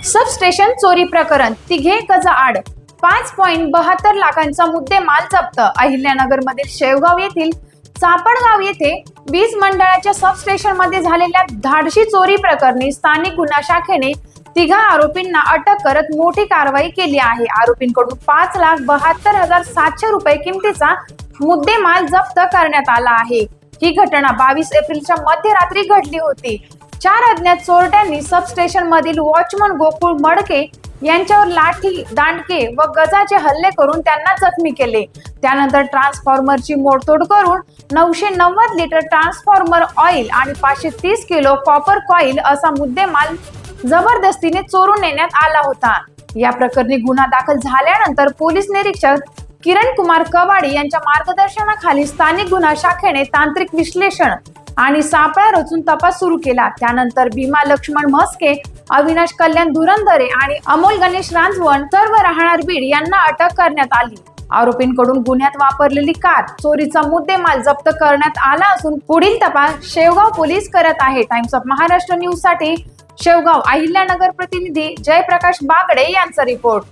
Substation चोरी प्रकरण तिघे गजा आड 5.72 लाखांचा मुद्देमाल जप्त. अहिल्यानगर मधील शेवगाव येथील चापडगाव येथे वीज मंडळाच्या सबस्टेशन मध्ये झालेल्या धाडशी चोरी प्रकरणी स्थानिक गुन्हा शाखेने तिघा आरोपींना अटक करत मोठी कारवाई केली आहे. आरोपींकडून 5,72,700 रुपये किमतीचा मुद्देमाल जप्त करण्यात आला आहे. ही घटना 22 एप्रिलच्या मध्यरात्री घडली होती. 4 अज्ञात चोरट्यांनी सबस्टेशन मधील वॉचमन गोकुळ मडके यांच्यावर लाठी, दांडके व गजाचे हल्ले करून त्यांना जखमी केले. त्यानंतर ट्रान्सफॉर्मरची मोडतोड करून 990 लिटर ट्रान्सफॉर्मर ऑइल आणि 530 किलो कॉपर कॉइल असा मुद्देमाल जबरदस्तीने चोरून नेण्यात आला होता. या प्रकरणी गुन्हा दाखल झाल्यानंतर पोलीस निरीक्षक किरण कुमार कवाडी यांच्या मार्गदर्शनाखाली स्थानिक गुन्हा शाखेने तांत्रिक विश्लेषण आणि सापळा रचून तपास सुरू केला. त्यानंतर भीमा लक्ष्मण म्हस्के, अविनाश कल्याण धुरंधरे आणि अमोल गणेश रांजवण सर्व राहणार बीड यांना अटक करण्यात आली. आरोपींकडून गुन्ह्यात वापरलेली कार, चोरीचा मुद्देमाल जप्त करण्यात आला असून पुढील तपास शेवगाव पोलीस करत आहे. टाइम्स ऑफ महाराष्ट्र न्यूज साठी शेवगाव अहिल्यानगर प्रतिनिधी जयप्रकाश बागडे यांचा रिपोर्ट.